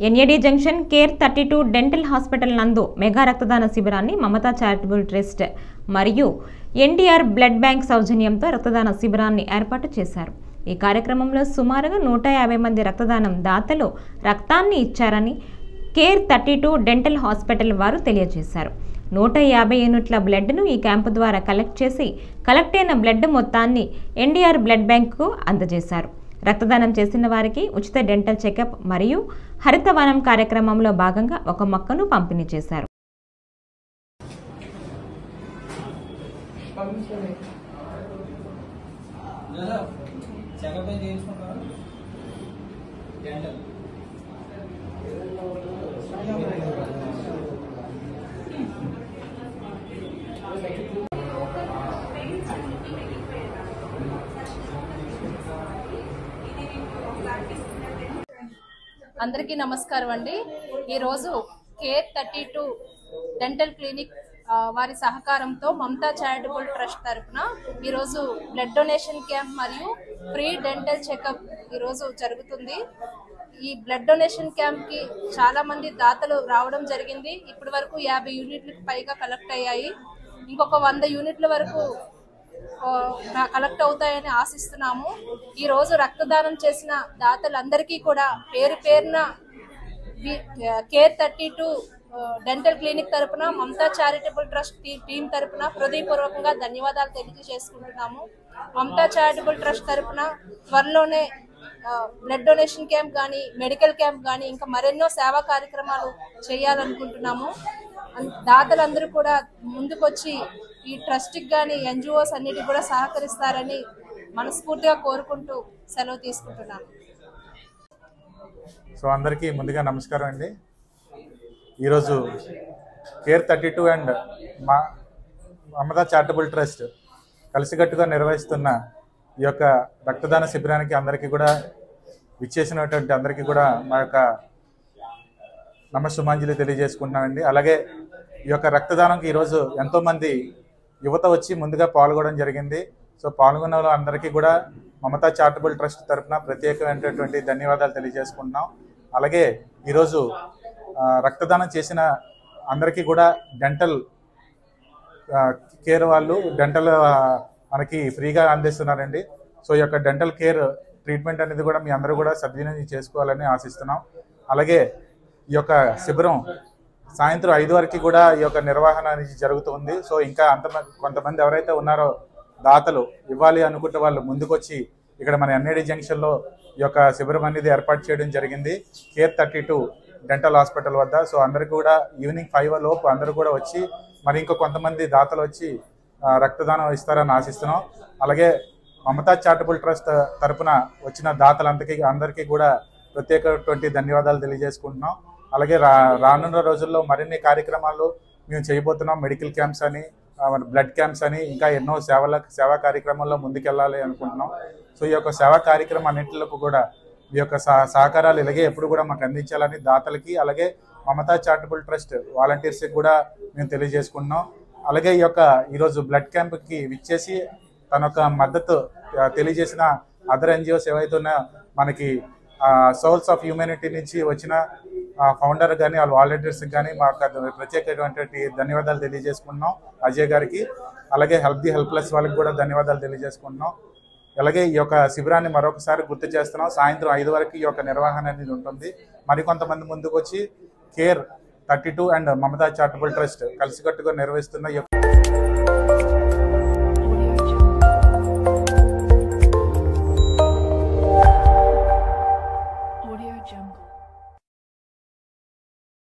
NAD junction care 32 dental hospital నందు mega రక్తదాన శిబిరాన్ని మమతా చారిటబుల్ ట్రస్ట్ మరియు ఎన్టీఆర్ బ్లడ్ బ్యాంక్ సౌజన్యంతో రక్తదాన శిబిరాన్ని ఏర్పాటు చేశారు. ఈ కార్యక్రమంలో సుమారుగా 150 మంది రక్తదానం దాతలు రక్తాన్ని ఇచ్చారని కేర్ 32 డెంటల్ హాస్పిటల్ వారు తెలియజేశారు. 150 యూనిట్ల బ్లడ్ను ఈ క్యాంపు ద్వారా కలెక్ట్ చేసి కలెక్ట్ అయిన బ్లడ్ మొత్తాన్ని ఎన్టీఆర్ బ్లడ్ బ్యాంక్కు అందజేశారు. రక్తదానం చేసిన వారికి ఉచిత డెంటల్ చెకప్ మరియు హరితవనం కార్యక్రమంలో భాగంగా ఒక మొక్కను పంపిణీ చేశారు. అందరికీ నమస్కారం అండి. ఈరోజు కేర్ 32 డెంటల్ క్లినిక్ వారి సహకారంతో మమతా చారిటబుల్ ట్రస్ట్ తరఫున ఈరోజు బ్లడ్ డొనేషన్ క్యాంప్ మరియు ఫ్రీ డెంటల్ చెకప్ ఈరోజు జరుగుతుంది. ఈ బ్లడ్ డొనేషన్ క్యాంప్కి చాలామంది దాతలు రావడం జరిగింది. ఇప్పటి వరకు 50 యూనిట్లకు పైగా కలెక్ట్ అయ్యాయి. ఇంకొక 100 యూనిట్ల వరకు కలెక్ట్ అవుతాయని ఆశిస్తున్నాము. ఈరోజు రక్తదానం చేసిన దాతలందరికీ కూడా పేరు పేరున కేర్ 32 డెంటల్ క్లినిక్ తరపున మమతా చారిటబుల్ ట్రస్ట్ టీం తరపున హృదయపూర్వకంగా ధన్యవాదాలు తెలియజేసుకుంటున్నాము. మమతా చారిటబుల్ ట్రస్ట్ తరపున త్వరలోనే బ్లడ్ డొనేషన్ క్యాంప్ కానీ మెడికల్ క్యాంప్ కానీ ఇంకా మరెన్నో సేవా కార్యక్రమాలు చేయాలనుకుంటున్నాము. దాతలందరూ కూడా ముందుకొచ్చి ఈ ట్రస్ట్కి కానీ ఎన్జిఓస్ అన్నిటికీ కూడా సహకరిస్తారని మనస్ఫూర్తిగా కోరుకుంటూ సెలవు తీసుకుంటున్నాను. సో అందరికీ ముందుగా నమస్కారం అండి. ఈరోజు care 32 and Mamata charitable trust కలిసికట్టుగా నిర్వహిస్తున్న ఈ యొక్క రక్తదాన శిబిరానికి అందరికీ కూడా విచ్చేసినటువంటి అందరికీ కూడా మా యొక్క నమస్సుమాంజలి తెలియజేసుకుంటున్నామండి. అలాగే ఈ యొక్క రక్తదానంకి ఈరోజు ఎంతోమంది యువత వచ్చి ముందుగా పాల్గొనడం జరిగింది. సో పాల్గొన్న అందరికీ కూడా మమతా చారిటబుల్ ట్రస్ట్ తరఫున ప్రత్యేకమైనటువంటి ధన్యవాదాలు తెలియజేసుకుంటున్నాం. అలాగే ఈరోజు రక్తదానం చేసిన అందరికీ కూడా డెంటల్ కేర్ వాళ్ళు డెంటల్ మనకి ఫ్రీగా అందిస్తున్నారండి. సో ఈ యొక్క డెంటల్ కేర్ ట్రీట్మెంట్ అనేది కూడా మీ అందరూ కూడా సద్వినియోగం చేసుకోవాలని ఆశిస్తున్నాం. అలాగే ఈ యొక్క శిబిరం సాయంత్రం 5 వరకు కూడా ఈ యొక్క నిర్వహణ అనేది జరుగుతుంది. సో ఇంకా కొంతమంది ఎవరైతే ఉన్నారో దాతలు ఇవ్వాలి అనుకుంటే వాళ్ళు ముందుకొచ్చి ఇక్కడ మన ఎన్ఏడి జంక్షన్లో ఈ యొక్క శిబిరం అనేది ఏర్పాటు చేయడం జరిగింది కేర్ 32 డెంటల్ హాస్పిటల్ వద్ద. సో అందరికీ కూడా ఈవినింగ్ 5 లోపు అందరూ కూడా వచ్చి మరి ఇంకో కొంతమంది దాతలు వచ్చి రక్తదానం ఇస్తారని ఆశిస్తున్నాం. అలాగే మమతా చారిటబుల్ ట్రస్ట్ తరఫున వచ్చిన అందరికీ కూడా ప్రత్యేకటువంటి ధన్యవాదాలు తెలియజేసుకుంటున్నాం. అలాగే రానున్న రోజుల్లో మరిన్ని కార్యక్రమాలు మేము చేయబోతున్నాం. మెడికల్ క్యాంప్స్ అని బ్లడ్ క్యాంప్స్ అని ఇంకా ఎన్నో సేవా కార్యక్రమాల్లో ముందుకెళ్ళాలి అనుకుంటున్నాం. సో ఈ యొక్క సేవా కార్యక్రమం అన్నింటిలో కూడా ఈ యొక్క సహకారాలు ఇలాగే ఎప్పుడు కూడా మాకు అందించాలని దాతలకి అలాగే మమతా చారిటబుల్ ట్రస్ట్ వాలంటీర్స్కి కూడా మేము తెలియజేసుకుంటున్నాం. అలాగే ఈరోజు బ్లడ్ క్యాంప్కి విచ్చేసి తన యొక్క మద్దతు తెలియజేసిన అదర్ ఎన్జిఓస్ ఏవైతే ఉన్నాయో మనకి సోల్స్ ఆఫ్ హ్యూమానిటీ నుంచి వచ్చిన ఫౌండర్ కానీ వాళ్ళ వాలంటీర్స్కి కానీ మాకు ప్రత్యేకమైనటువంటి ధన్యవాదాలు తెలియజేసుకుంటున్నాం అజయ్ గారికి. అలాగే హెల్ప్లెస్ వాళ్ళకి కూడా ధన్యవాదాలు తెలియజేసుకుంటున్నాం. అలాగే ఈ యొక్క శిబిరాన్ని మరొకసారి గుర్తు చేస్తున్నాం. సాయంత్రం 5 వరకు ఈ యొక్క నిర్వహణ అనేది ఉంటుంది. మరికొంతమంది ముందుకు వచ్చి care 32 and Mamata charitable trust కలిసికట్టుగా నిర్వహిస్తున్న